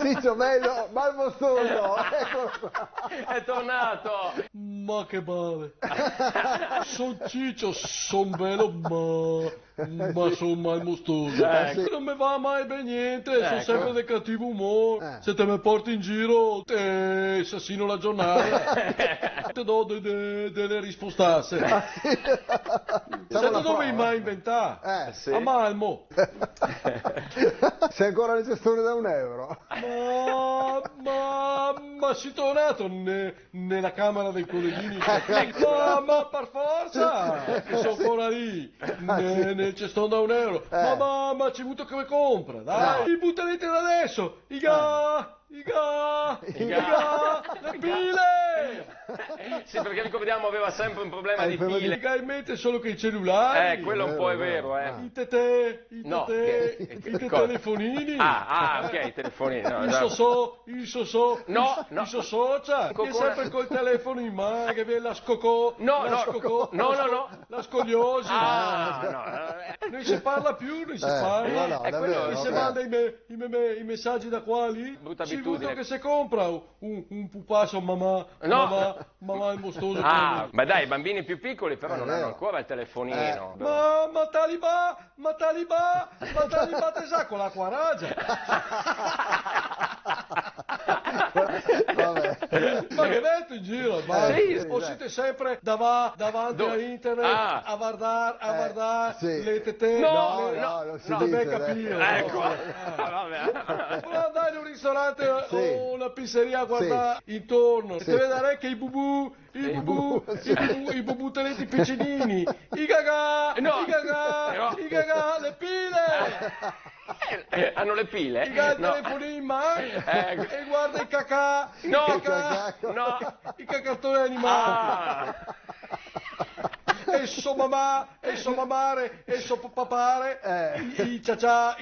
Ciccio bello, malmostoso, eccolo qua. È tornato. Ma che male. Son Ciccio, son bello, ma son malmostoso. Ecco. Non mi va mai ben niente, sono Ecco. sempre di cattivo umore. Se te mi porti in giro, te assassino la giornata. Te do delle rispostasse. Se tu dovevi mai inventare? Sì. A Malmo. Sei ancora nel cestone da €1. Ma si è tornato nella camera dei colleghini. Ma per forza, che sono ancora lì, nel cestone da €1. Ma ci butto come compra, dai. I butterete da adesso, le pile. Sì, perché ricorddiamo aveva sempre un problema di pile. Mica in mente solo che i cellulari. Quello un po' è vero, I tetè, i No, telefonini. ok, i telefonini. No, Il no. so. No. Il social. Che è sempre col telefono in mano, che vede la scocò. No. La scogliosi. No. Non si parla più, non si parla. no, È quello- E se manda i messaggi da qua lì, Brutta ci abitudine. vedo che se compra un pupasso mamà il mostoso. Ma dai, i bambini più piccoli però non hanno ancora il telefonino. Ma Talibà te sa con la quaragia. Vabbè. Ma che detto in giro? O siete sempre davanti a internet a guardare sì. le tete? No, non si dice, deve capire. Ecco. Vabbè. Puoi andare in un ristorante Sì. o una pizzeria a guardare intorno e ti vedrai che i bubù teletti piccinini, i gagà, le pile, Hanno le pile? i telefonini in mano e guarda i cacà, i cacattoni animali. E so mamà, e so mamare, e so papare, i ciaccia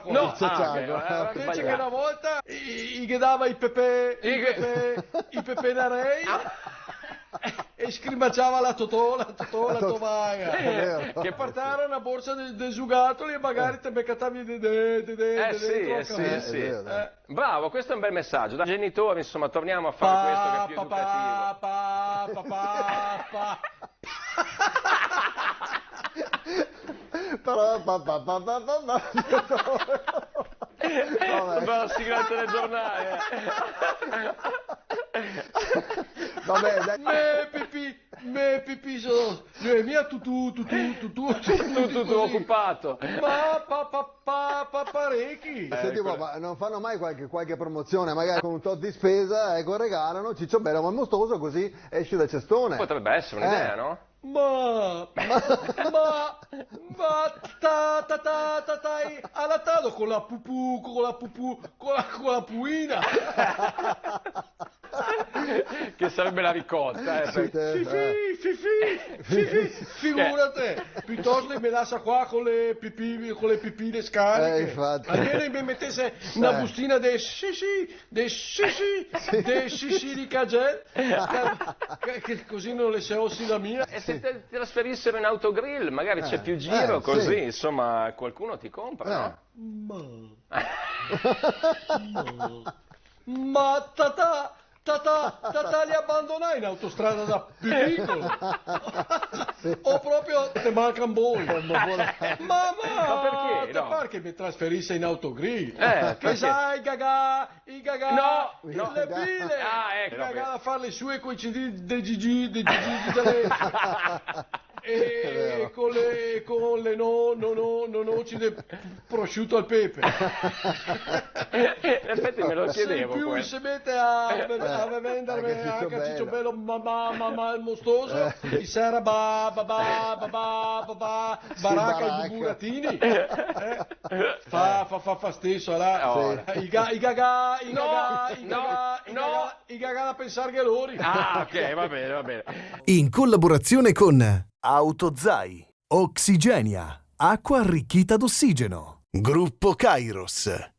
con No, invece che una volta gli dava i pepe narei e scrimacciava la totò, la tovaga. Che portare una borsa dei giugattoli e magari te beccavi Sì. Bravo, questo è un bel messaggio. Da genitori, insomma, torniamo a fare questo che è più educativo. Bella sigla del telegiornale. Vabbè, dai. Me pipì sono mia tutù occupato. Ma parecchi. Senti, ma non fanno mai qualche promozione, magari con un tot di spesa, ecco, regalano Ciccio bello ma mostoso, così esci dal cestone. Potrebbe essere un'idea, no? allattato con la puina. Che sarebbe la ricotta, Figurate, piuttosto mi lascia qua con le pipine scariche. Infatti. Almeno mi mettesse una bustina dei sci di cagel, che così non le seossi la mia. E se ti trasferissero in autogrill, magari c'è più giro, così, sì. insomma, qualcuno ti compra, no? Ma tatà li abbandonai in autostrada da più piccolo. O proprio te mancan voi. perché? Te No. pare che mi trasferisse in autogrill? Perché? Che sai, i gagà, le pile, ecco. i gagà a fare le sue coi CD dei Gigi e con le noci del prosciutto al pepe. In effetti me lo Se in chiedevo più questo. si mette a vendermi Anche anche a Ciccio Bello il mostoso, di sera baracca i buratini, fa stesso là. I gagà da pensare che loro. Ok, va bene. In collaborazione con Autozai, Oxigenia, acqua arricchita d'ossigeno, Gruppo Kairos.